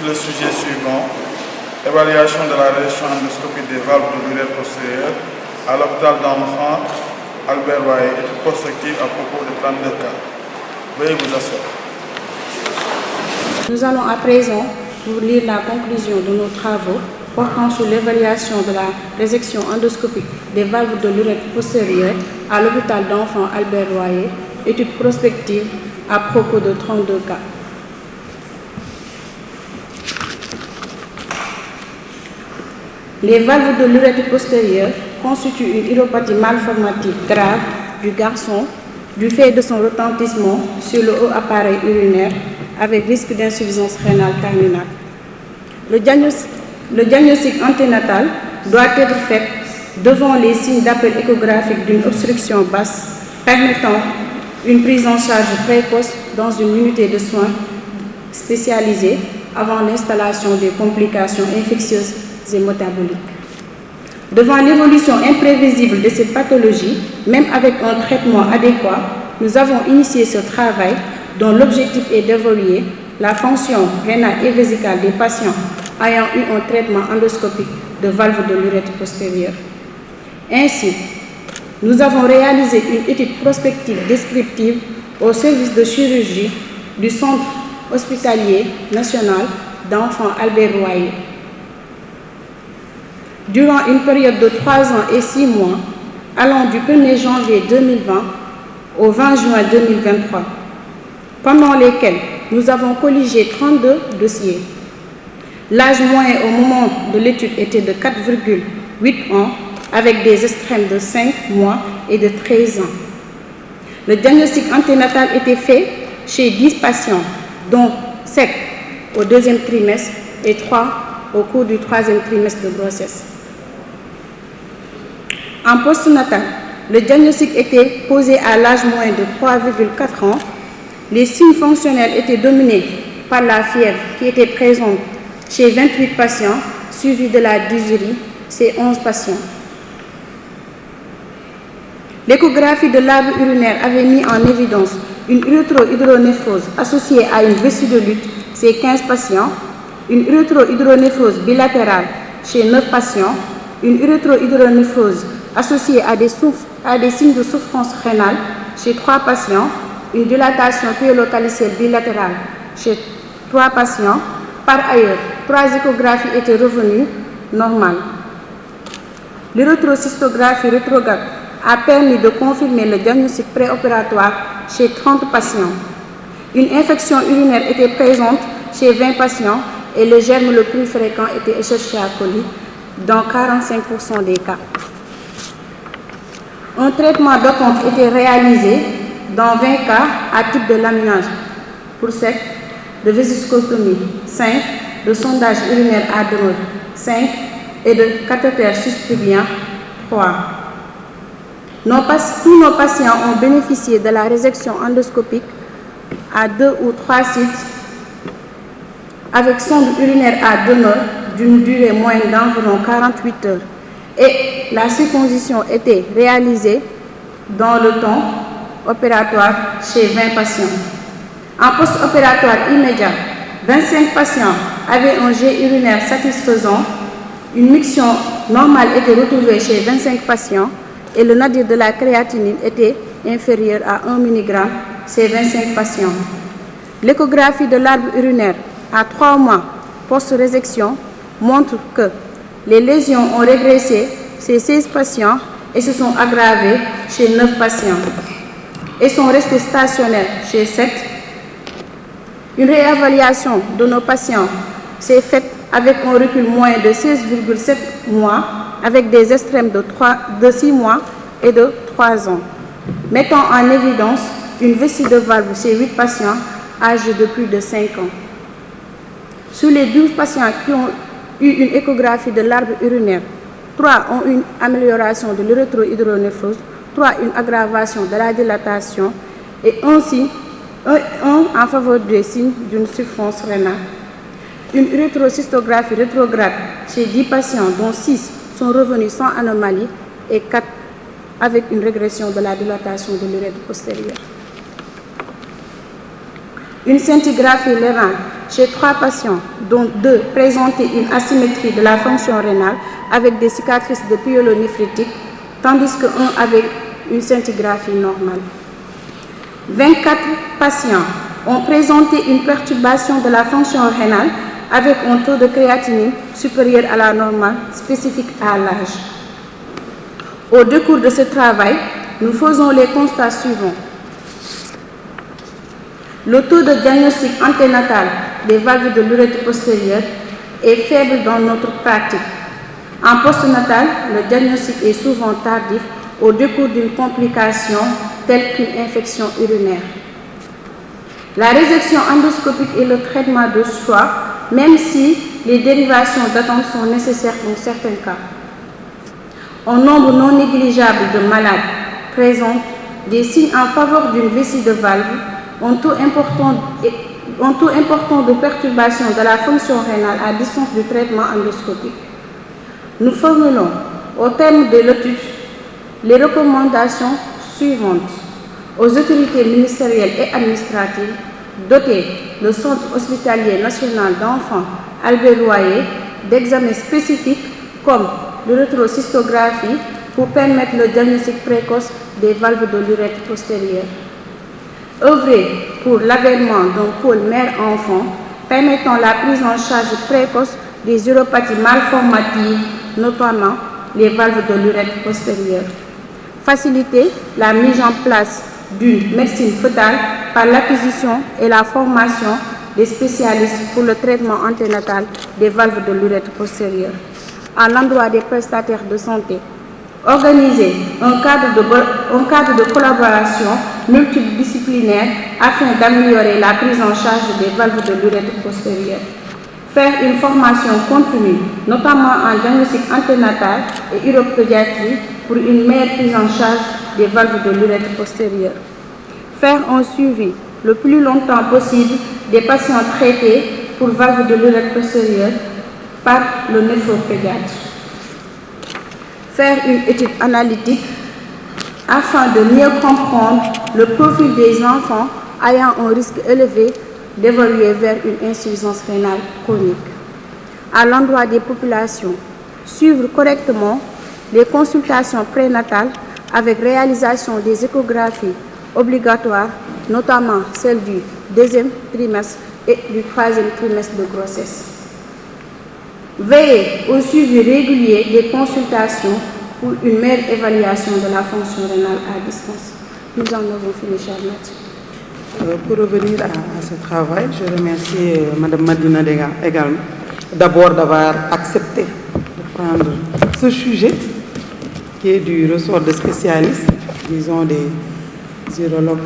le sujet suivant. Évaluation de la réduction endoscopique des valves de l'urètre postérieure à l'hôpital d'enfants Albert Royer, étude prospective à propos de 32 cas. Veuillez vous asseoir. Nous allons à présent vous lire la conclusion de nos travaux portant sur l'évaluation de la résection endoscopique des valves de l'urètre postérieure à l'hôpital d'enfants Albert Royer, étude prospective à propos de 32 cas. Les valves de l'urètre postérieure constituent une uropathie malformative grave du garçon du fait de son retentissement sur le haut appareil urinaire avec risque d'insuffisance rénale terminale. Le diagnostic anténatal doit être fait devant les signes d'appel échographique d'une obstruction basse permettant une prise en charge précoce dans une unité de soins spécialisée avant l'installation des complications infectieuses et métaboliques. Devant l'évolution imprévisible de cette pathologie, même avec un traitement adéquat, nous avons initié ce travail dont l'objectif est d'évaluer la fonction rénale et vésicale des patients ayant eu un traitement endoscopique de valve de l'urètre postérieure. Ainsi, nous avons réalisé une étude prospective descriptive au service de chirurgie du Centre hospitalier national d'enfants Albert Royer. Durant une période de 3 ans et 6 mois, allant du 1er janvier 2020 au 20 juin 2023, pendant lesquels nous avons colligé 32 dossiers. L'âge moyen au moment de l'étude était de 4,8 ans, avec des extrêmes de 5 mois et de 13 ans. Le diagnostic anténatal était fait chez 10 patients, dont 7 au 2e trimestre et 3 au cours du 3e trimestre de grossesse. En postnatal, le diagnostic était posé à l'âge moyen de 3,4 ans. Les signes fonctionnels étaient dominés par la fièvre qui était présente chez 28 patients, suivie de la dysurie chez 11 patients. L'échographie de l'arbre urinaire avait mis en évidence une urétro-hydronéphrose associée à une vésicellite chez 15 patients, une urétro-hydronéphrose bilatérale chez 9 patients, une urétro-hydronéphrose associée à des signes de souffrance rénale chez 3 patients, une dilatation pyélo-calicelle bilatérale chez 3 patients. Par ailleurs, 3 échographies étaient revenues normales. L'urétrocystographie rétrograde a permis de confirmer le diagnostic préopératoire chez 30 patients. Une infection urinaire était présente chez 20 patients et le germe le plus fréquent était Escherichia coli dans 45% des cas. Un traitement d'acompte était réalisé dans 20 cas à type de laminage pour sec, de vésicostomie 5, de sondage urinaire à demeure 5 et de cathéter suspubien 3. Tous nos patients ont bénéficié de la résection endoscopique à 2 ou 3 sites avec sonde urinaire à demeure d'une durée moyenne d'environ 48 heures et la circoncision était réalisée dans le temps opératoire chez 20 patients. En post-opératoire immédiat, 25 patients avaient un jet urinaire satisfaisant, une miction normale était retrouvée chez 25 patients et le nadir de la créatinine était inférieur à 1 mg chez 25 patients. L'échographie de l'arbre urinaire à 3 mois post-résection montre que les lésions ont régressé chez 16 patients et se sont aggravées chez 9 patients et sont restées stationnaires chez 7. Une réévaluation de nos patients s'est faite avec un recul moyen de 16,7 mois avec des extrêmes de 6 mois et de 3 ans, mettant en évidence une vessie de valve chez 8 patients âgés de plus de 5 ans. Sur les 12 patients qui ont eu une échographie de l'arbre urinaire, 3 ont eu une amélioration de l'urétro-hydronéphrose, 3 une aggravation de la dilatation et un en faveur des signes d'une souffrance rénale. Une urétrocystographie rétrograde chez 10 patients, dont 6 sont revenus sans anomalie et 4 avec une régression de la dilatation de l'urètre postérieur. Une scintigraphie lérale chez 3 patients, dont 2 présentaient une asymétrie de la fonction rénale avec des cicatrices de pyélonéphritique, tandis qu'un avait une scintigraphie normale. 24 patients ont présenté une perturbation de la fonction rénale avec un taux de créatinine supérieur à la normale spécifique à l'âge. Au décours de ce travail, nous faisons les constats suivants. Le taux de diagnostic anténatal des valves de l'urètre postérieur est faible dans notre pratique. En postnatal, le diagnostic est souvent tardif au décours d'une complication telle qu'une infection urinaire. La résection endoscopique est le traitement de choix, même si les dérivations d'attente sont nécessaires dans certains cas. Un nombre non négligeable de malades présentent des signes en faveur d'une vessie de valve, un taux important de perturbation de la fonction rénale à distance du traitement endoscopique. Nous formulons, au terme de l'étude, les recommandations suivantes aux autorités ministérielles et administratives: doter le Centre hospitalier national d'enfants Albert Royer d'examens spécifiques comme l'urétrocystographie pour permettre le diagnostic précoce des valves de l'urètre postérieur. Œuvrer pour l'avènement d'un pôle mère-enfant permettant la prise en charge précoce des uropathies malformatives, notamment les valves de l'urètre postérieur. Faciliter la mise en place d'une médecine fœtale par l'acquisition et la formation des spécialistes pour le traitement anténatal des valves de l'urètre postérieur. À l'endroit des prestataires de santé, organiser un cadre de collaboration multidisciplinaire afin d'améliorer la prise en charge des valves de l'urètre postérieur. Faire une formation continue, notamment en diagnostic anténatal et uropédiatrie pour une meilleure prise en charge des valves de l'urètre postérieur. Faire un suivi le plus longtemps possible des patients traités pour valves de l'urètre postérieur par le néphropédiatre. Faire une étude analytique afin de mieux comprendre le profil des enfants ayant un risque élevé d'évoluer vers une insuffisance rénale chronique. À l'endroit des populations, suivre correctement les consultations prénatales avec réalisation des échographies obligatoires, notamment celles du 2e trimestre et du 3e trimestre de grossesse. Veiller au suivi régulier des consultations pour une meilleure évaluation de la fonction rénale à distance. Nous en avons fini, Charlotte. Pour revenir à ce travail, je remercie Mme Madina Dega également, d'abord d'avoir accepté de prendre ce sujet qui est du ressort des spécialistes, disons des urologues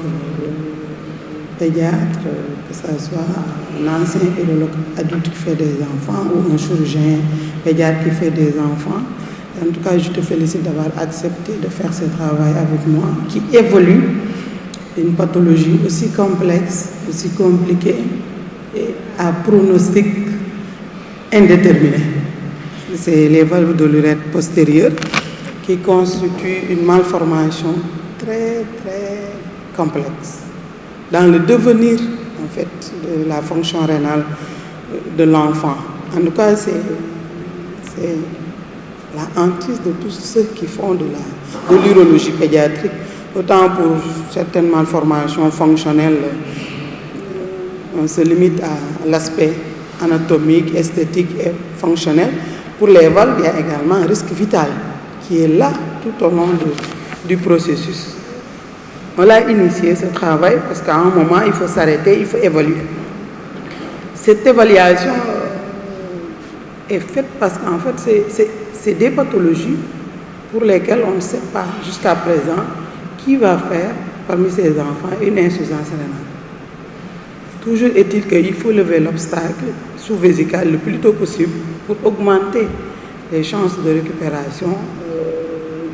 pédiatres, que ce soit un ancien urologue adulte qui fait des enfants ou un chirurgien pédiatre qui fait des enfants. En tout cas, je te félicite d'avoir accepté de faire ce travail avec moi, qui évolue une pathologie aussi complexe, aussi compliquée et à pronostic indéterminé. C'est les valves de l'urètre postérieur qui constituent une malformation très complexe dans le devenir en fait de la fonction rénale de l'enfant. En tout cas, c'est la hantise de tous ceux qui font de l'urologie pédiatrique. Autant pour certaines malformations fonctionnelles, on se limite à l'aspect anatomique, esthétique et fonctionnel. Pour les valves, il y a également un risque vital qui est là tout au long du processus. On a initié ce travail parce qu'à un moment, il faut s'arrêter, il faut évaluer. Cette évaluation est faite parce qu'en fait, c'est des pathologies pour lesquelles on ne sait pas jusqu'à présent qui va faire parmi ces enfants une insuffisance rénale. Toujours est-il qu'il faut lever l'obstacle sous-vésical le plus tôt possible pour augmenter les chances de récupération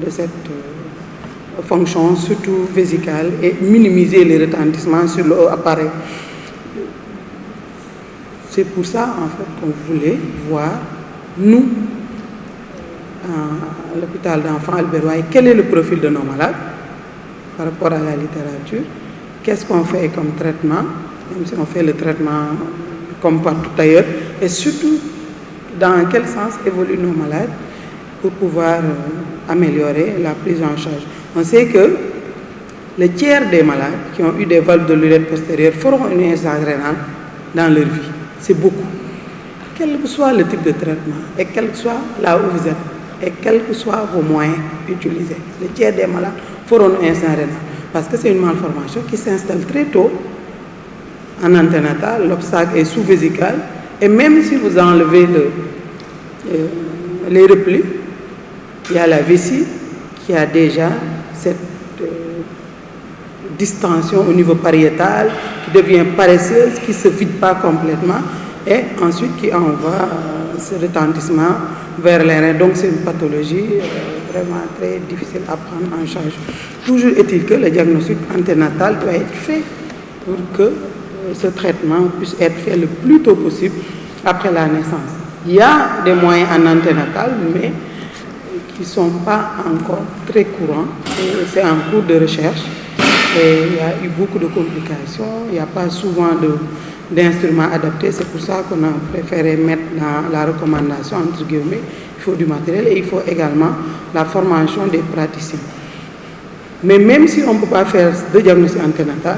de cette fonction, surtout vésicale, et minimiser les retentissements sur le haut appareil. C'est pour ça, en fait, qu'on voulait voir, nous, à l'hôpital d'enfants Albert Royer, quel est le profil de nos malades par rapport à la littérature, qu'est-ce qu'on fait comme traitement, même si on fait le traitement comme partout ailleurs, et surtout dans quel sens évoluent nos malades pour pouvoir améliorer la prise en charge. On sait que le tiers des malades qui ont eu des valves de l'urètre postérieure feront une insuffisance rénale dans leur vie. C'est beaucoup. Quel que soit le type de traitement, et quel que soit là où vous êtes, et quels que soient vos moyens utilisés, le tiers des malades feront une insuffisance rénale. Parce que c'est une malformation qui s'installe très tôt en anténatal, l'obstacle est sous-vésical, et même si vous enlevez les replis, il y a la vessie qui a déjà cette distension au niveau pariétal, qui devient paresseuse, qui ne se vide pas complètement, et ensuite qui envoie ce retentissement vers les reins. Donc c'est une pathologie vraiment très difficile à prendre en charge. Toujours est-il que le diagnostic anténatal doit être fait pour que ce traitement puisse être fait le plus tôt possible après la naissance. Il y a des moyens en anténatal, mais qui ne sont pas encore très courants. C'est en cours de recherche. Et il y a eu beaucoup de complications. Il n'y a pas souvent d'instruments adaptés. C'est pour ça qu'on a préféré mettre dans la recommandation, entre guillemets, il faut du matériel et il faut également la formation des praticiens. Mais même si on ne peut pas faire de diagnostic anténatal,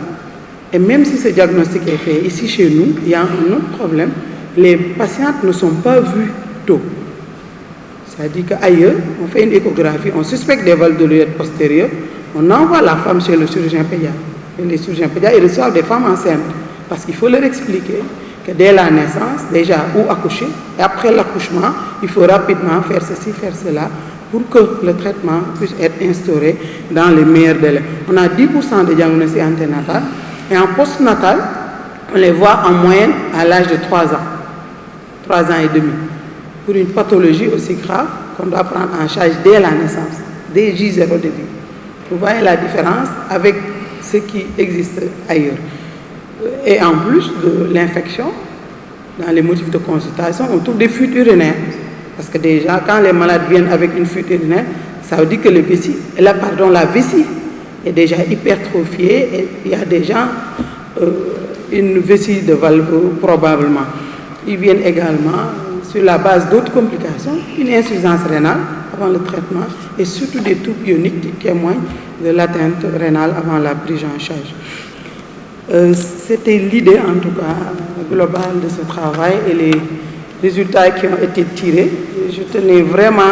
et même si ce diagnostic est fait ici chez nous, il y a un autre problème. Les patientes ne sont pas vues tôt. C'est-à-dire qu'ailleurs, on fait une échographie, on suspecte des valves de l'urètre postérieure, on envoie la femme chez le chirurgien pédiatre. Et les chirurgiens pédiatres, ils reçoivent des femmes enceintes. Parce qu'il faut leur expliquer que dès la naissance, déjà, ou accoucher, et après l'accouchement, il faut rapidement faire ceci, faire cela, pour que le traitement puisse être instauré dans les meilleurs délais. On a 10% de diagnostic anténatal, et en postnatal, on les voit en moyenne à l'âge de 3 ans, 3 ans et demi, pour une pathologie aussi grave qu'on doit prendre en charge dès la naissance, dès J0 de vie. Vous voyez la différence avec ce qui existe ailleurs. Et en plus de l'infection, dans les motifs de consultation, on trouve des fuites urinaires. Parce que déjà, quand les malades viennent avec une fuite urinaire, ça veut dire que la vessie est déjà hypertrophiée et il y a déjà une vessie de valve probablement. Ils viennent également sur la base d'autres complications, une insuffisance rénale avant le traitement et surtout des troubles ioniques qui témoignent de l'atteinte rénale avant la prise en charge. C'était l'idée en tout cas globale de ce travail et les résultats qui ont été tirés. Je tenais vraiment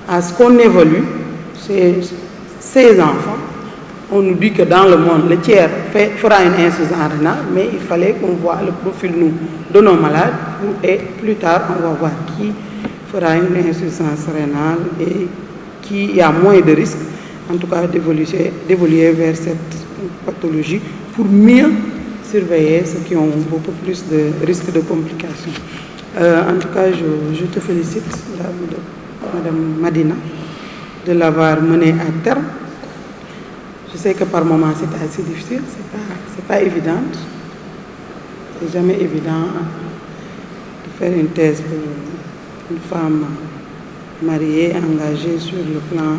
à ce qu'on évolue ces enfants. On nous dit que dans le monde, le tiers fera une insuffisance rénale, mais il fallait qu'on voit le profil de nos malades et plus tard, on va voir qui fera une insuffisance rénale et qui a moins de risques, en tout cas d'évoluer vers cette pathologie pour mieux surveiller ceux qui ont beaucoup plus de risques de complications. En tout cas, je te félicite, Madame Madina, de l'avoir mené à terme. Je sais que par moments c'est assez difficile, c'est pas évident. C'est jamais évident de faire une thèse pour une femme mariée, engagée sur le plan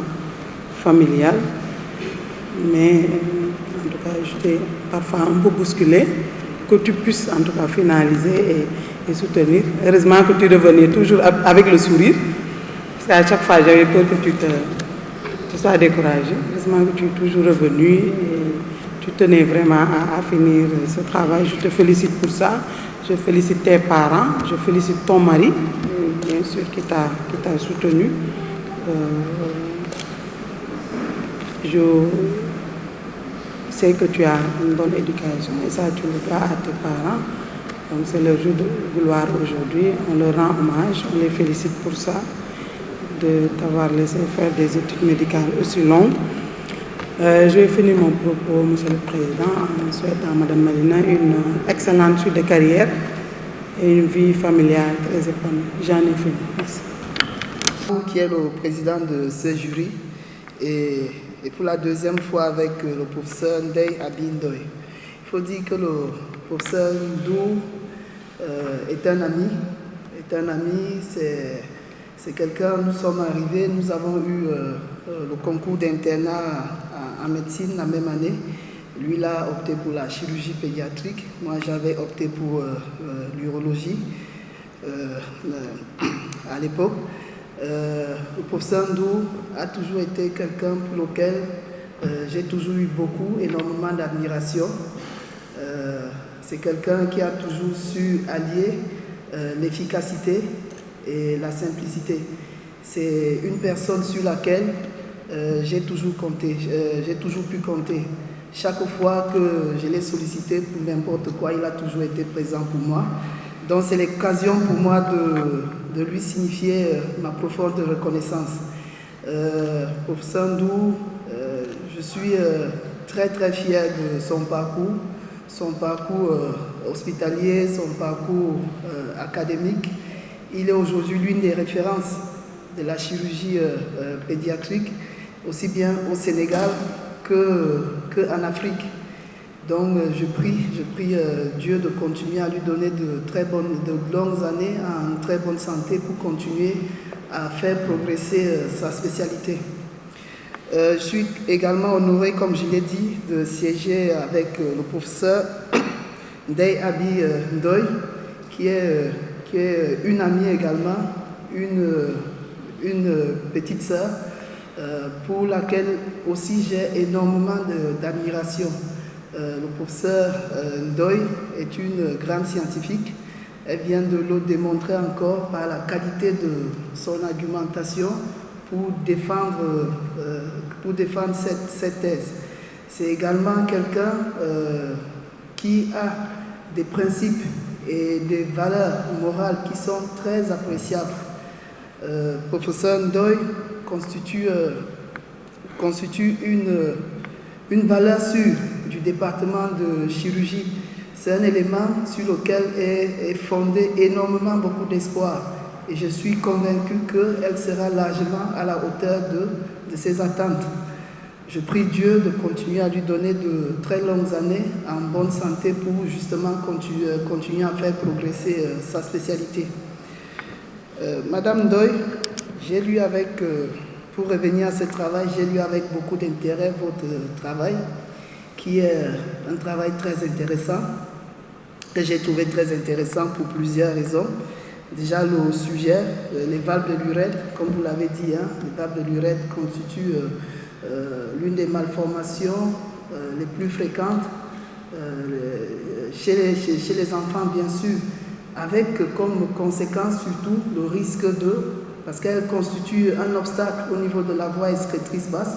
familial. Mais en tout cas, j'étais parfois un peu bousculée que tu puisses en tout cas finaliser et soutenir. Heureusement que tu revenais toujours avec le sourire. Parce qu'à chaque fois, j'avais peur que tu sois découragé. Heureusement que tu es toujours revenu et tu tenais vraiment à finir ce travail. Je te félicite pour ça. Je félicite tes parents. Je félicite ton mari, bien sûr, qui t'a soutenu. Je sais que tu as une bonne éducation et ça, tu le dois à tes parents. Donc c'est leur jour de gloire aujourd'hui. On leur rend hommage. On les félicite pour ça, de t'avoir laissé faire des études médicales aussi longues. Je vais finir mon propos, Monsieur le Président, en souhaitant à Mme Madina une excellente suite de carrière et une vie familiale très épanouie. J'en ai fini. Merci. Qui est le président de ce jury et pour la deuxième fois avec le professeur Ndeye Abindoy. Il faut dire que le professeur Ndou est un ami. C'est quelqu'un, nous sommes arrivés, nous avons eu le concours d'internat en médecine la même année. Lui, il a opté pour la chirurgie pédiatrique. Moi, j'avais opté pour l'urologie à l'époque. Le professeur Ndou a toujours été quelqu'un pour lequel j'ai toujours eu énormément d'admiration. C'est quelqu'un qui a toujours su allier l'efficacité et la simplicité. C'est une personne sur laquelle j'ai toujours pu compter. Chaque fois que je l'ai sollicité pour n'importe quoi, il a toujours été présent pour moi. Donc c'est l'occasion pour moi de lui signifier ma profonde reconnaissance. Professeur Ndou, je suis très très fier de son parcours hospitalier, son parcours académique. Il est aujourd'hui l'une des références de la chirurgie pédiatrique, aussi bien au Sénégal qu'en Afrique. Donc je prie Dieu de continuer à lui donner de longues années en très bonne santé pour continuer à faire progresser sa spécialité. Je suis également honoré, comme je l'ai dit, de siéger avec le professeur Ndeye Abi Ndoye, qui est une amie également, une petite sœur, pour laquelle aussi j'ai énormément d'admiration. Le professeur Ndoye est une grande scientifique. Elle vient de le démontrer encore par la qualité de son argumentation pour défendre cette thèse. C'est également quelqu'un qui a des principes et des valeurs morales qui sont très appréciables. Professeur Ndoye constitue une valeur sûre du département de chirurgie. C'est un élément sur lequel est fondé énormément beaucoup d'espoir. Et je suis convaincu qu'elle sera largement à la hauteur de ses attentes. Je prie Dieu de continuer à lui donner de très longues années en bonne santé pour justement continuer à faire progresser sa spécialité. Madame Ndoye, j'ai lu pour revenir à ce travail, j'ai lu avec beaucoup d'intérêt votre travail, qui est un travail très intéressant, que j'ai trouvé très intéressant pour plusieurs raisons. Déjà, le sujet, les valves de l'urètre, comme vous l'avez dit, les valves de l'urètre constituent l'une des malformations les plus fréquentes chez les enfants, bien sûr, avec comme conséquence surtout le risque parce qu'elle constitue un obstacle au niveau de la voie excrétrice basse,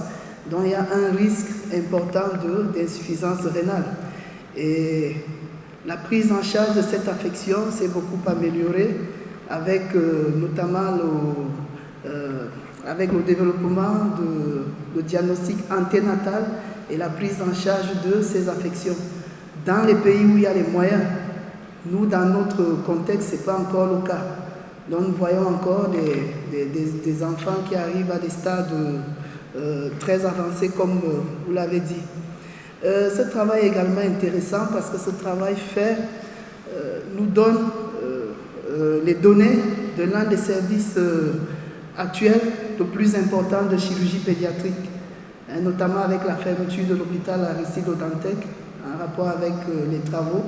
donc il y a un risque important d'insuffisance rénale. Et la prise en charge de cette affection s'est beaucoup améliorée avec notamment avec le développement de diagnostic anténatal et la prise en charge de ces affections. Dans les pays où il y a les moyens, nous, dans notre contexte, ce n'est pas encore le cas. Donc nous voyons encore des enfants qui arrivent à des stades très avancés, comme vous l'avez dit. Ce travail est également intéressant parce que ce travail nous donne les données de l'un des services actuels le plus important de chirurgie pédiatrique, notamment avec la fermeture de l'hôpital Aristide Dantec, en rapport avec les travaux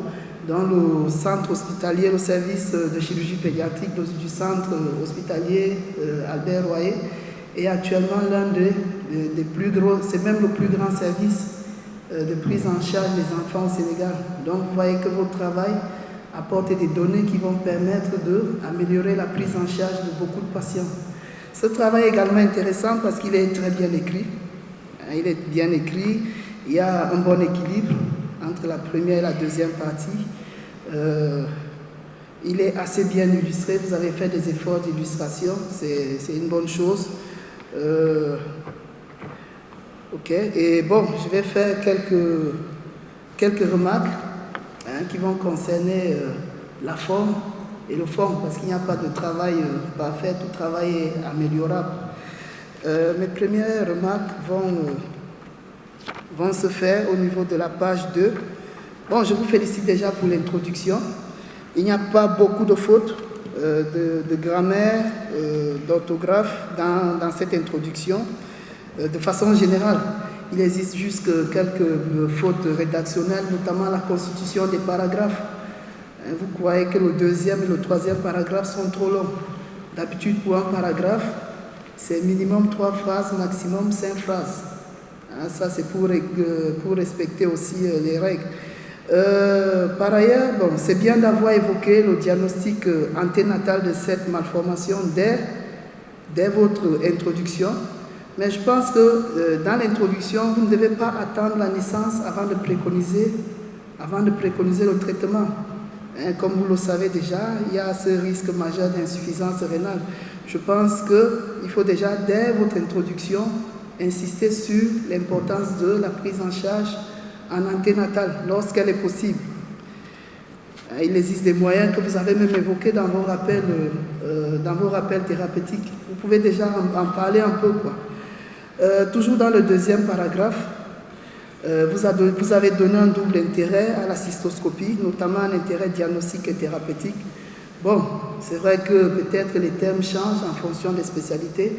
dans le centre hospitalier, le service de chirurgie pédiatrique du centre hospitalier Albert Royer est actuellement l'un des plus gros, c'est même le plus grand service de prise en charge des enfants au Sénégal. Donc vous voyez que votre travail apporte des données qui vont permettre d'améliorer la prise en charge de beaucoup de patients. Ce travail est également intéressant parce qu'il est très bien écrit. Il est bien écrit, il y a un bon équilibre entre la première et la deuxième partie. Il est assez bien illustré, vous avez fait des efforts d'illustration, c'est une bonne chose. Ok, et bon, je vais faire quelques remarques qui vont concerner la forme et le fond, parce qu'il n'y a pas de travail parfait, tout travail est améliorable. Mes premières remarques vont se faire au niveau de la page 2. Bon, je vous félicite déjà pour l'introduction. Il n'y a pas beaucoup de fautes de grammaire, d'orthographe dans cette introduction. De façon générale, il existe juste quelques fautes rédactionnelles, notamment la constitution des paragraphes. Vous croyez que le deuxième et le troisième paragraphe sont trop longs. D'habitude, pour un paragraphe, c'est minimum 3 phrases, maximum 5 phrases. Ça, c'est pour respecter aussi les règles. Par ailleurs, bon, c'est bien d'avoir évoqué le diagnostic anténatal de cette malformation dès votre introduction. Mais je pense que dans l'introduction, vous ne devez pas attendre la naissance avant de préconiser le traitement. Comme vous le savez déjà, il y a ce risque majeur d'insuffisance rénale. Je pense qu'il faut déjà, dès votre introduction, insister sur l'importance de la prise en charge en anténatal, lorsqu'elle est possible. Il existe des moyens que vous avez même évoqués dans vos rappels thérapeutiques. Vous pouvez déjà en parler un peu, quoi. Toujours dans le deuxième paragraphe, vous avez donné un double intérêt à la cystoscopie, notamment un intérêt diagnostique et thérapeutique. Bon, c'est vrai que peut-être les termes changent en fonction des spécialités.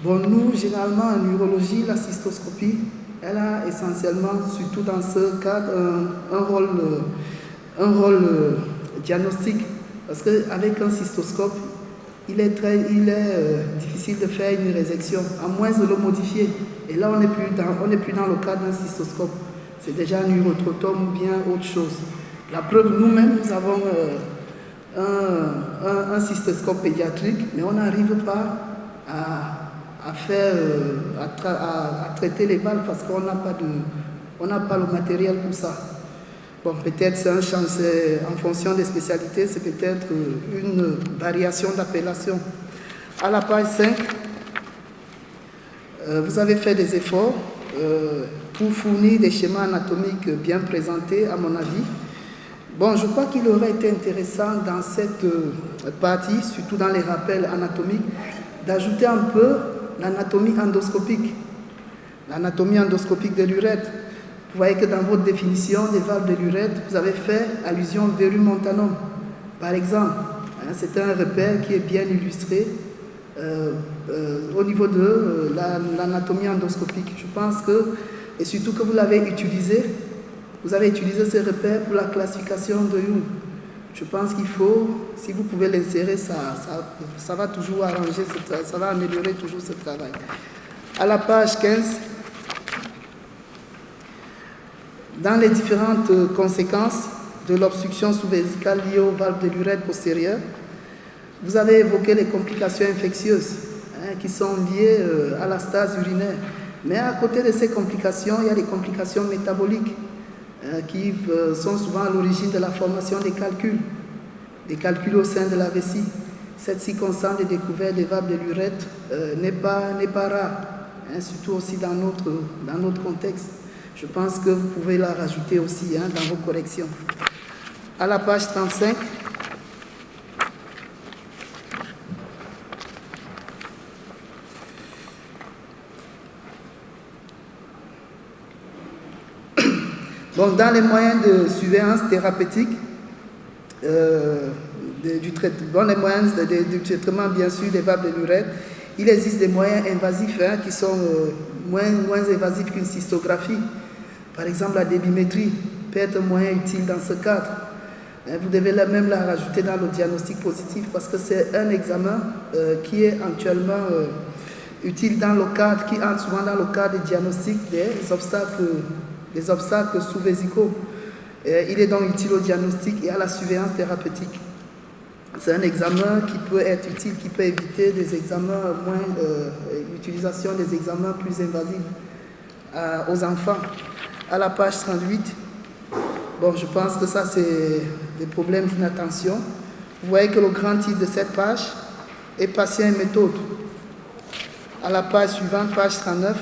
Bon, nous, généralement, en urologie, la cystoscopie, elle a essentiellement, surtout dans ce cadre, un rôle diagnostique. Parce qu'avec un cystoscope, il est difficile de faire une résection, à moins de le modifier. Et là, on n'est plus dans le cadre d'un cystoscope. C'est déjà un urotrotome ou bien autre chose. La preuve, nous-mêmes, nous avons un cystoscope pédiatrique, mais on n'arrive pas à traiter les valves parce qu'on n'a pas le matériel pour ça. Bon, peut-être c'est un chance, en fonction des spécialités, c'est peut-être une variation d'appellation. À la page 5, vous avez fait des efforts pour fournir des schémas anatomiques bien présentés, à mon avis. Bon, je crois qu'il aurait été intéressant dans cette partie, surtout dans les rappels anatomiques, d'ajouter un peu l'anatomie endoscopique. L'anatomie endoscopique de l'urètre. Vous voyez que dans votre définition des valves de l'urètre, vous avez fait allusion au verum montanum. Par exemple, c'est un repère qui est bien illustré au niveau de l'anatomie endoscopique. Je pense que, et surtout que vous l'avez utilisé, vous avez utilisé ce repère pour la classification de Young. Je pense qu'il faut, si vous pouvez l'insérer, ça va toujours arranger, ça va améliorer toujours ce travail. À la page 15, dans les différentes conséquences de l'obstruction sous-vésicale liée aux valves de l'urètre postérieure, vous avez évoqué les complications infectieuses qui sont liées à la stase urinaire. Mais à côté de ces complications, il y a les complications métaboliques qui sont souvent à l'origine de la formation des calculs au sein de la vessie. Cette circonstance de découverte des valves de l'urètre n'est pas rare, surtout aussi dans notre contexte. Je pense que vous pouvez la rajouter aussi dans vos corrections. À la page 35, bon, dans les moyens de surveillance thérapeutique, du traitement bien sûr des valves de l'urètre, il existe des moyens invasifs qui sont moins invasifs qu'une cystographie. Par exemple, la débimétrie peut être un moyen utile dans ce cadre. Vous devez même la rajouter dans le diagnostic positif parce que c'est un examen qui est actuellement utile dans le cadre, qui entre souvent dans le cadre du diagnostic des obstacles sous-vésicaux. Il est donc utile au diagnostic et à la surveillance thérapeutique. C'est un examen qui peut être utile, qui peut éviter des examens l'utilisation des examens plus invasifs aux enfants. À la page 38, bon, je pense que ça c'est des problèmes d'inattention. Vous voyez que le grand titre de cette page est patient et méthode. À la page suivante, page 39,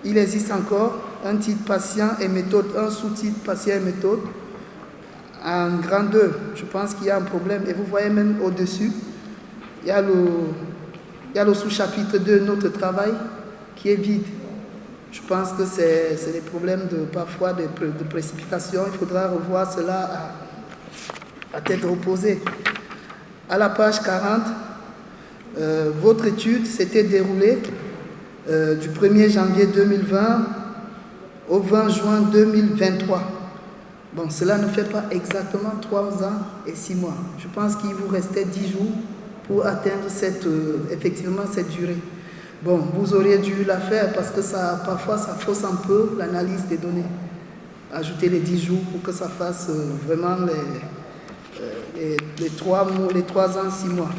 il existe encore un titre patient et méthode, un sous-titre patient et méthode en grand 2. Je pense qu'il y a un problème. Et vous voyez même au-dessus, il y a le sous-chapitre 2, notre travail, qui est vide. Je pense que c'est des problèmes parfois de précipitation. Il faudra revoir cela à tête reposée. À la page 40, votre étude s'était déroulée du 1er janvier 2020 au 20 juin 2023. Bon, cela ne fait pas exactement 3 ans et 6 mois. Je pense qu'il vous restait 10 jours pour atteindre effectivement cette durée. Bon, vous auriez dû la faire parce que parfois ça fausse un peu l'analyse des données. Ajouter les 10 jours pour que ça fasse vraiment les 3 ans, 6 mois.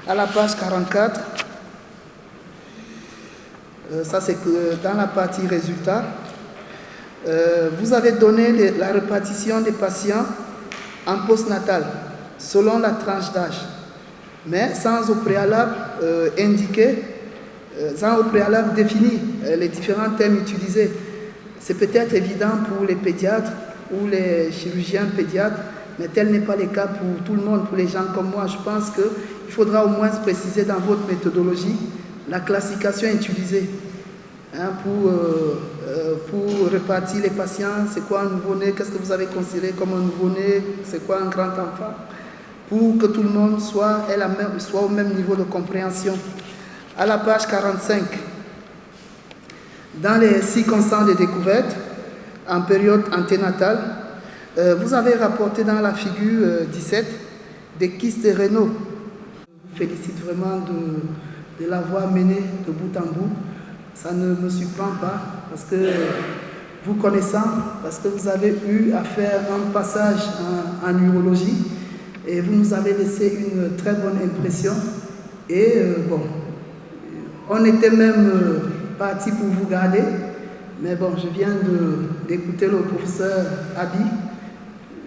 À la page 44, ça c'est que dans la partie résultats, vous avez donné la répartition des patients en postnatal selon la tranche d'âge, mais sans au préalable définir les différents thèmes utilisés. C'est peut-être évident pour les pédiatres ou les chirurgiens pédiatres, mais tel n'est pas le cas pour tout le monde, pour les gens comme moi. Je pense qu'il faudra au moins préciser dans votre méthodologie la classification utilisée pour répartir les patients. C'est quoi un nouveau-né? Qu'est-ce que vous avez considéré comme un nouveau-né? C'est quoi un grand enfant? Pour que tout le monde soit au même niveau de compréhension. À la page 45, dans les circonstances de découverte en période anténatale, vous avez rapporté dans la figure 17 des kystes rénaux. Je vous félicite vraiment de l'avoir mené de bout en bout. Ça ne me surprend pas parce que vous connaissant, parce que vous avez eu à faire un passage en urologie et vous nous avez laissé une très bonne impression. Et bon, on était même parti pour vous garder, mais bon, je viens d'écouter le professeur Abi,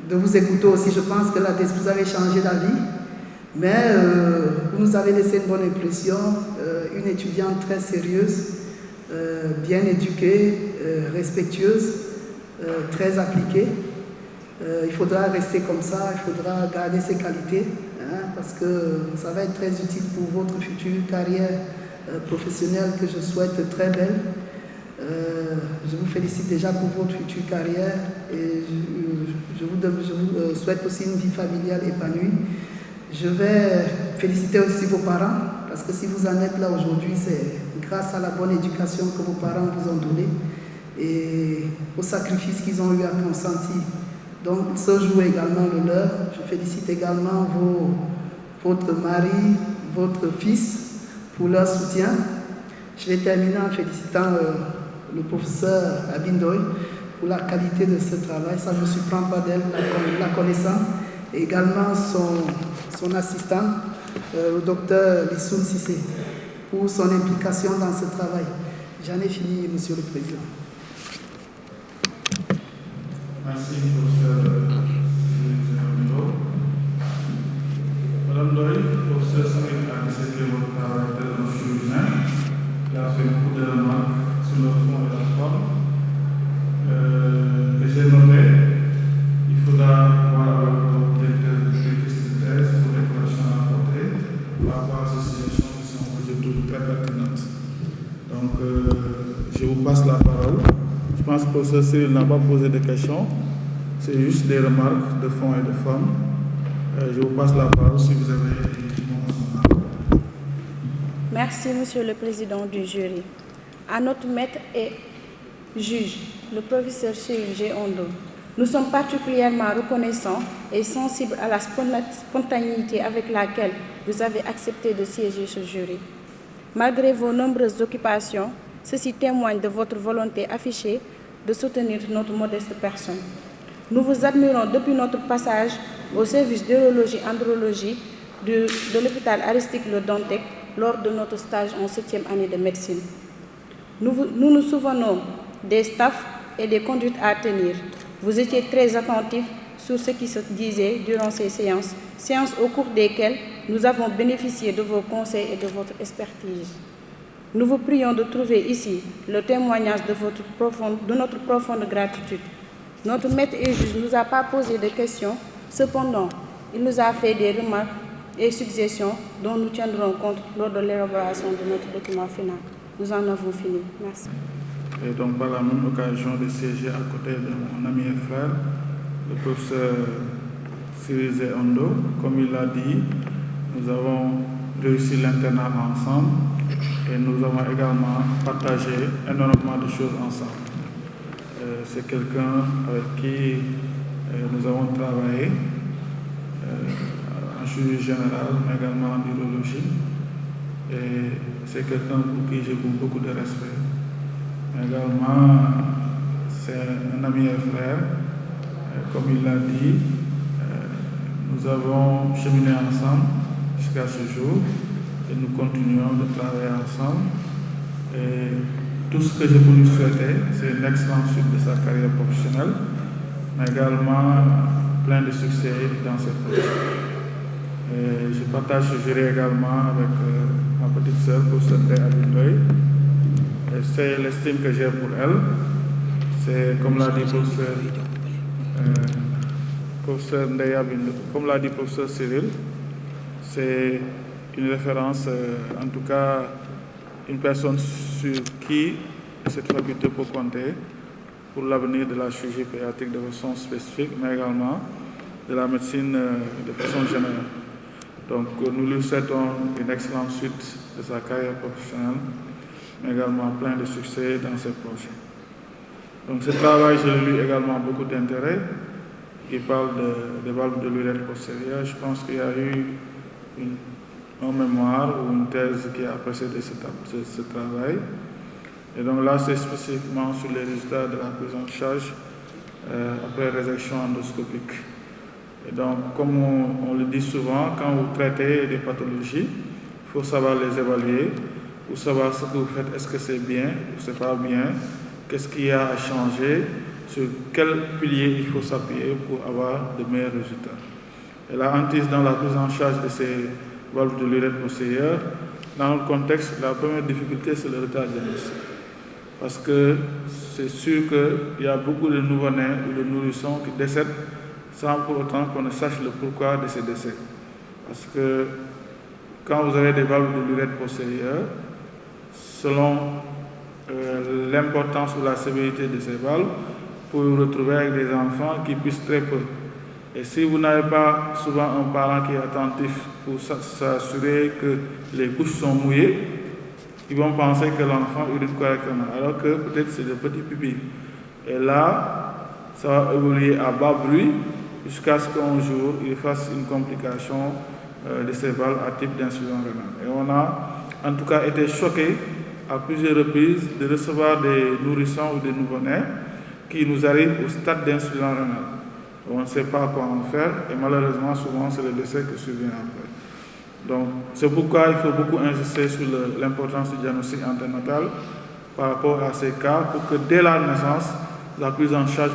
de vous écouter aussi. Je pense que là, vous avez changé d'avis, mais vous nous avez laissé une bonne impression, une étudiante très sérieuse, bien éduquée, respectueuse, très appliquée. Il faudra rester comme ça, il faudra garder ses qualités, parce que ça va être très utile pour votre future carrière professionnelle que je souhaite très belle. Je vous félicite déjà pour votre future carrière et je vous souhaite aussi une vie familiale épanouie. Je vais féliciter aussi vos parents, parce que si vous en êtes là aujourd'hui, c'est grâce à la bonne éducation que vos parents vous ont donnée et au sacrifice qu'ils ont eu à consentir. Donc, ce jour également le leur. Je félicite également votre mari, votre fils pour leur soutien. Je vais terminer en félicitant le professeur Abindoy pour la qualité de ce travail. Ça ne me surprend pas d'elle, la connaissant. Et également son assistant, le docteur Lissoun Sissé, pour son implication dans ce travail. J'en ai fini, Monsieur le Président. Merci, professeur Milo. Madame Doy, professeur Samir a décidé votre travail d'un chirurgien qui a fait beaucoup de remarques sur le fond et la forme. Que j'ai noté, il faudra voir quelques pistes de thèse pour les corrections à apporter par rapport à ces situations qui sont aujourd'hui très pertinentes. Donc, je vous passe la parole. Je pense que le professeur Cyril n'a pas posé de questions, c'est juste des remarques de fond et de forme. Je vous passe la parole si vous avez des questions. Merci, Monsieur le Président du jury. À notre maître et juge, le professeur Cyril G. Ondo, nous sommes particulièrement reconnaissants et sensibles à la spontanéité avec laquelle vous avez accepté de siéger ce jury. Malgré vos nombreuses occupations, ceci témoigne de votre volonté affichée de soutenir notre modeste personne. Nous vous admirons depuis notre passage au service d'urologie-andrologie de l'hôpital Aristide Le Dantec lors de notre stage en 7e année de médecine. Nous nous souvenons des staffs et des conduites à tenir. Vous étiez très attentifs sur ce qui se disait durant ces séances au cours desquelles nous avons bénéficié de vos conseils et de votre expertise. Nous vous prions de trouver ici le témoignage de notre profonde gratitude. Notre maître et juge ne nous a pas posé de questions, cependant, il nous a fait des remarques et suggestions dont nous tiendrons compte lors de l'élaboration de notre document final. Nous en avons fini. Merci. Et donc, par la même occasion de siéger à côté de mon ami et frère, le professeur Cyril G. Ondo, comme il l'a dit, nous avons réussi l'internat ensemble et nous avons également partagé énormément de choses ensemble. c'est quelqu'un avec qui nous avons travaillé en chirurgie générale, mais également en urologie. Et c'est quelqu'un pour qui j'ai beaucoup de respect. Mais également, c'est un ami et frère. Comme il l'a dit, nous avons cheminé ensemble jusqu'à ce jour et nous continuons de travailler ensemble. Et tout ce que je peux lui souhaiter, c'est une excellente suite de sa carrière professionnelle, mais également plein de succès dans ses projets. Et je partage ce jury également avec ma petite sœur, professeure Ndeye Abi Ndoye. Et c'est l'estime que j'ai pour elle. C'est, comme l'a dit professeur Ndeye Abi Ndoye, comme l'a dit professeur Cyril, c'est une référence, en tout cas une personne sur qui cette faculté peut compter pour l'avenir de la chirurgie pédiatrique de façon spécifique, mais également de la médecine de façon générale. Donc nous lui souhaitons une excellente suite de sa carrière professionnelle, mais également plein de succès dans ses projets. Donc ce travail, je le lis également beaucoup d'intérêt, qui parle des valves de l'urètre postérieure. Je pense qu'il y a eu un mémoire ou une thèse qui a précédé ce travail. Et donc là, c'est spécifiquement sur les résultats de la prise en charge après résection endoscopique. Et donc, comme on le dit souvent, quand vous traitez des pathologies, il faut savoir les évaluer, il faut savoir ce que vous faites, est-ce que c'est bien ou c'est pas bien, qu'est-ce qu'il y a à changer, sur quel pilier il faut s'appuyer pour avoir de meilleurs résultats. Et la hantise dans la prise en charge de ces valves de l'urètre postérieure, dans le contexte, la première difficulté, c'est le retard diagnostique. Parce que c'est sûr qu'il y a beaucoup de nouveau-nés ou de nourrissons qui décèdent sans pour autant qu'on ne sache le pourquoi de ces décès. Parce que quand vous avez des valves de l'urètre postérieure, selon l'importance ou la sévérité de ces valves, vous pouvez vous retrouver avec des enfants qui pissent très peu. Et si vous n'avez pas souvent un parent qui est attentif pour s'assurer que les couches sont mouillées, ils vont penser que l'enfant urine correctement, alors que peut-être c'est des petits pupilles. Et là, ça va évoluer à bas bruit jusqu'à ce qu'un jour, il fasse une complication de ces valves à type d'insuffisance rénale. Et on a en tout cas été choqués à plusieurs reprises de recevoir des nourrissons ou des nouveau-nés qui nous arrivent au stade d'insuffisance rénale. On ne sait pas quoi en faire et malheureusement, souvent, c'est le décès qui survient après. Donc, c'est pourquoi il faut beaucoup insister sur l'importance du diagnostic anténatal par rapport à ces cas pour que dès la naissance, la prise en charge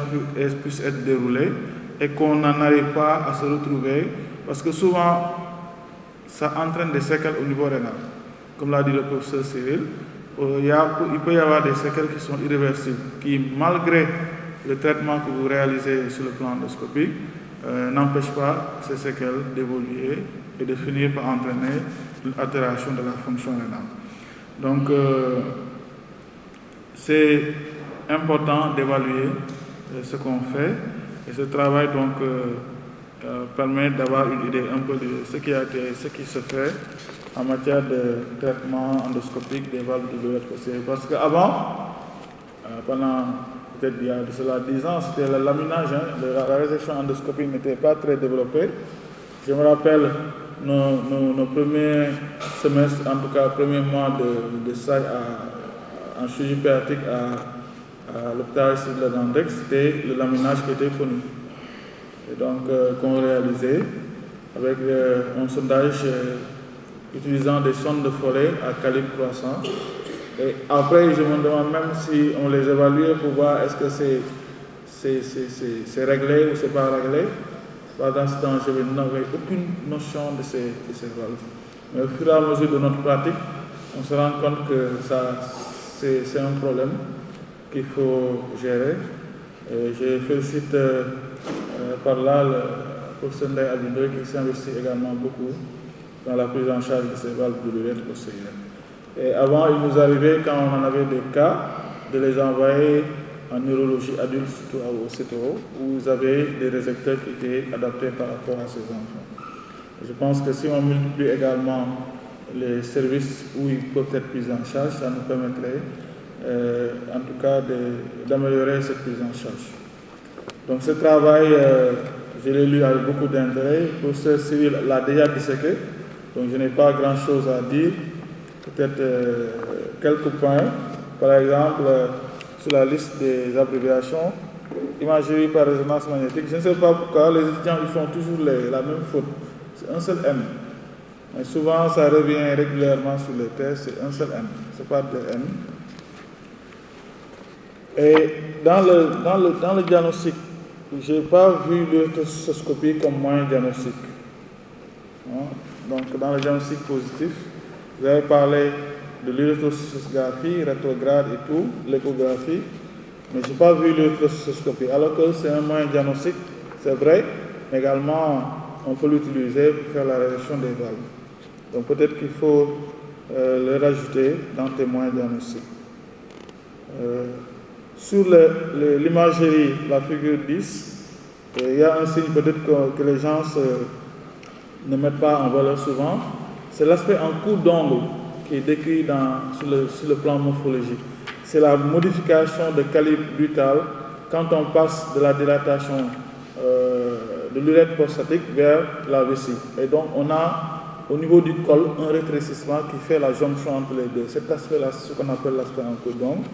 puisse être déroulée et qu'on n'en arrive pas à se retrouver parce que souvent, ça entraîne des séquelles au niveau rénal. Comme l'a dit le professeur Cyril, il peut y avoir des séquelles qui sont irréversibles, qui malgré le traitement que vous réalisez sur le plan endoscopique n'empêche pas ces séquelles d'évoluer et de finir par entraîner une altération de la fonction rénale. Donc, c'est important d'évaluer ce qu'on fait et ce travail donc permet d'avoir une idée un peu de ce qui se fait en matière de traitement endoscopique des valves de l'urètre postérieur. Parce qu'avant, pendant peut-être il y a de cela 10 ans, c'était le laminage, la résection endoscopique n'était pas très développée. Je me rappelle nos premiers semestres, en tout cas premiers mois de stage en chirurgie pédiatrique à l'hôpital de Dandex, c'était le laminage qui était connu. Et donc qu'on réalisait avec un sondage utilisant des sondes de forêt à calibre croissant. Et après, je me demande même si on les évalue pour voir est-ce que c'est réglé ou c'est pas réglé. Pendant ce temps, je n'avais aucune notion de ces valves. Mais au fur et à mesure de notre pratique, on se rend compte que c'est un problème qu'il faut gérer. Et je félicite par là le professeur Ndeye Abi Ndoye qui s'investit également beaucoup dans la prise en charge de ces valves de l'urètre postérieur. Et avant, il nous arrivait, quand on en avait des cas, de les envoyer en neurologie adulte, surtout au CTO, où vous avez des récepteurs qui étaient adaptés par rapport à ces enfants. Je pense que si on multiplie également les services où ils peuvent être pris en charge, ça nous permettrait en tout cas d'améliorer cette prise en charge. Donc ce travail, je l'ai lu avec beaucoup d'intérêt. Le professeur Cyril l'a déjà disséqué, donc je n'ai pas grand-chose à dire. Peut-être quelques points. Par exemple, sur la liste des abréviations, imagerie par résonance magnétique, je ne sais pas pourquoi les étudiants ils font toujours la même faute. C'est un seul M. Mais souvent, ça revient régulièrement sur les tests, c'est un seul M, ce n'est pas deux M. Et dans le diagnostic, je n'ai pas vu l'urethrocytoscopie comme moyen diagnostic. Donc, dans le diagnostic positif, vous avez parlé de l'urethrocytographie, rétrograde et tout, l'échographie, mais je n'ai pas vu l'urethrocytoscopie. Alors que c'est un moyen diagnostic, c'est vrai, mais également, on peut l'utiliser pour faire la réduction des valves. Donc peut-être qu'il faut le rajouter dans tes moyens diagnostiques. Sur l'imagerie, la figure 10, il y a un signe peut-être que les gens ne mettent pas en valeur souvent. C'est l'aspect en coup d'ongle qui est décrit sur le plan morphologique. C'est la modification de calibre buccal quand on passe de la dilatation de l'urètre prostatique vers la vessie. Et donc on a au niveau du col un rétrécissement qui fait la jonction entre les deux. Cet aspect-là, c'est ce qu'on appelle l'aspect en coup d'ongle,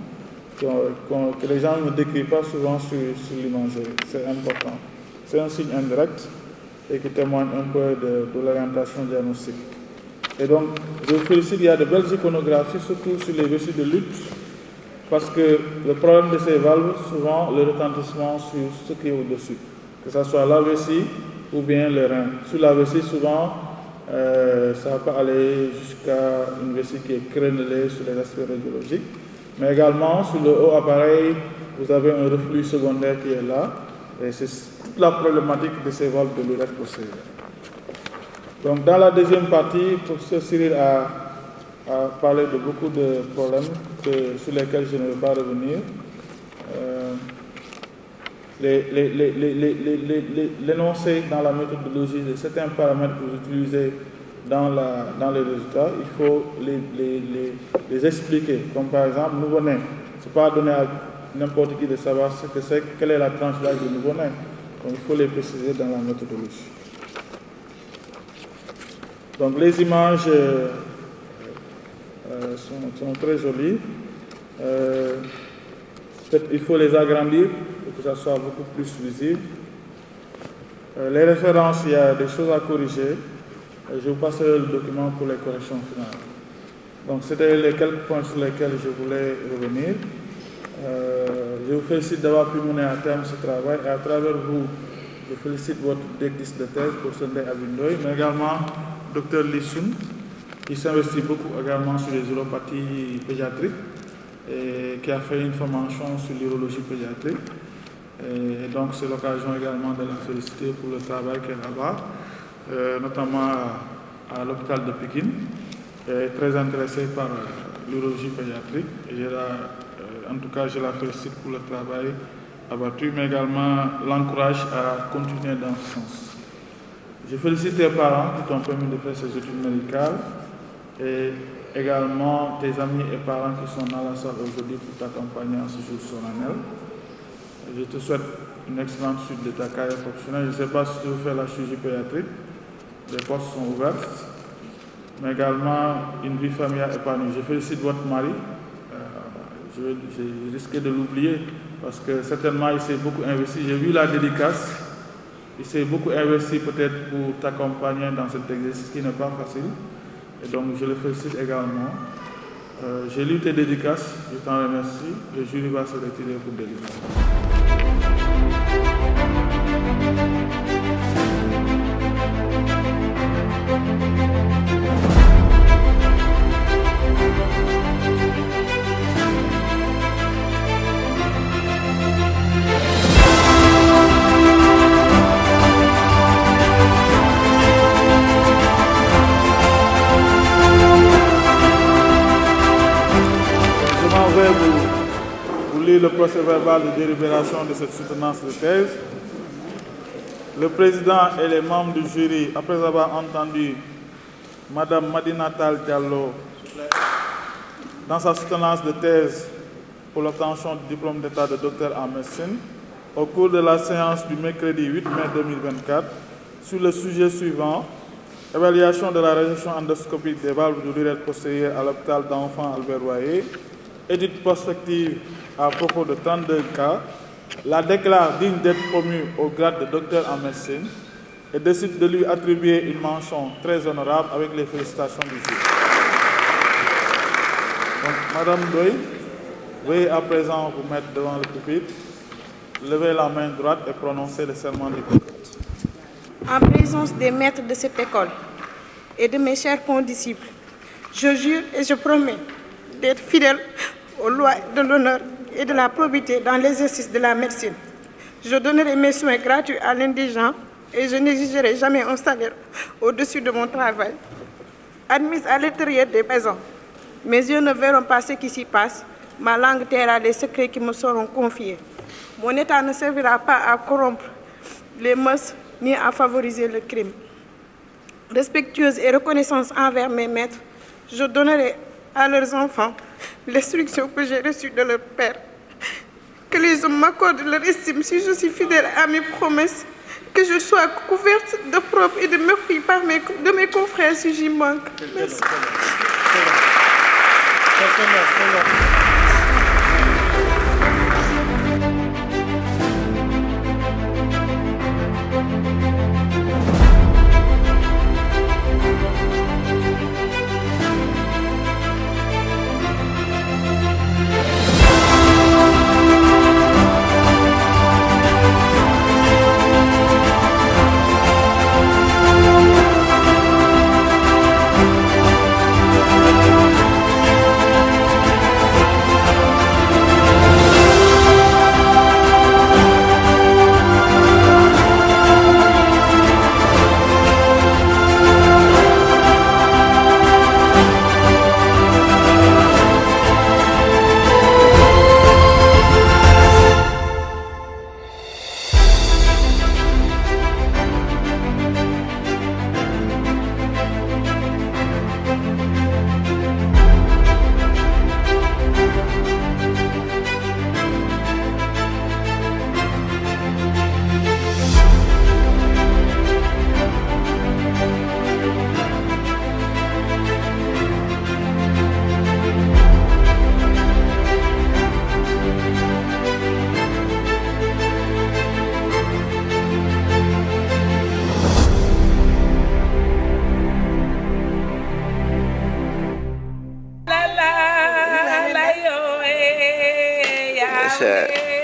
que les gens ne décrivent pas souvent sur l'imagerie. C'est important. C'est un signe indirect et qui témoigne un peu de l'orientation diagnostique. Et donc, je vous félicite, il y a de belles iconographies, surtout sur les vessies de lutte, parce que le problème de ces valves, souvent, le retentissement sur ce qui est au-dessus, que ce soit la vessie ou bien le rein. Sur la vessie, souvent, ça va pas aller jusqu'à une vessie qui est crénelée sur les aspects radiologiques, mais également sur le haut appareil, vous avez un reflux secondaire qui est là, et c'est toute la problématique de ces valves de l'urètre postérieur. Donc dans la deuxième partie, le professeur Cyril a parlé de beaucoup de problèmes sur lesquels je ne vais pas revenir. L'énoncé dans la méthodologie de certains paramètres que vous utilisez dans les résultats, il faut les expliquer. Comme par exemple, nouveau-né. Ce n'est pas donné à n'importe qui de savoir ce que c'est, quelle est la tranche d'âge du nouveau-né. Donc il faut les préciser dans la méthodologie. Donc les images sont très jolies. Il faut les agrandir pour que ça soit beaucoup plus visible. Les références, il y a des choses à corriger. Je vous passerai le document pour les corrections finales. Donc c'était les quelques points sur lesquels je voulais revenir. Je vous félicite d'avoir pu mener à terme ce travail et à travers vous, je félicite votre directrice de thèse, professeur Ndeye Abindoy, mais également Dr Lissoun, qui s'investit beaucoup également sur les uropathies pédiatriques et qui a fait une formation sur l'urologie pédiatrique. Et donc c'est l'occasion également de la féliciter pour le travail qu'elle a là-bas, notamment à l'hôpital de Pékin. Elle est très intéressée par l'urologie pédiatrique. Et en tout cas, je la félicite pour le travail abattu, mais également l'encourage à continuer dans ce sens. Je félicite tes parents qui t'ont permis de faire ces études médicales et également tes amis et parents qui sont dans la salle aujourd'hui pour t'accompagner en ce jour solennel. Je te souhaite une excellente suite de ta carrière professionnelle. Je ne sais pas si tu veux faire la chirurgie pédiatrique, les postes sont ouvertes, mais également une vie familiale épanouie. Je félicite votre mari. J'ai risqué de l'oublier parce que certainement il s'est beaucoup investi. J'ai vu la dédicace. Il s'est beaucoup investi peut-être pour t'accompagner dans cet exercice qui n'est pas facile. Et donc je le félicite également. J'ai lu tes dédicaces, je t'en remercie. Le jury va se retirer pour délivrer. Vous lire le procès-verbal de délibération de cette soutenance de thèse. Le président et les membres du jury, après avoir entendu Mme Madinatal Diallo dans sa soutenance de thèse pour l'obtention du diplôme d'état de docteur en médecine au cours de la séance du mercredi 8 mai 2024 sur le sujet suivant: évaluation de la résection endoscopique des valves de l'urètre postérieure à l'hôpital d'enfants Albert Royer, étude prospective à propos de 32 cas, la déclare digne d'être promue au grade de docteur en médecine et décide de lui attribuer une mention très honorable avec les félicitations du jury. Donc, Madame Ndoye, veuillez à présent vous mettre devant le pupitre, lever la main droite et prononcer le serment d'Hippocrate. En présence des maîtres de cette école et de mes chers condisciples, je jure et je promets d'être fidèle aux lois de l'honneur et de la probité dans l'exercice de la médecine. Je donnerai mes soins gratuits à l'indigent et je n'exigerai jamais un salaire au-dessus de mon travail. Admise à l'intérieur des maisons, mes yeux ne verront pas ce qui s'y passe, ma langue taira les secrets qui me seront confiés. Mon état ne servira pas à corrompre les mœurs ni à favoriser le crime. Respectueuse et reconnaissance envers mes maîtres, je donnerai à leurs enfants l'instruction que j'ai reçue de leur père. Que les hommes m'accordent leur estime si je suis fidèle à mes promesses. Que je sois couverte de propres et de mépris de mes confrères si j'y manque. Merci. Shit.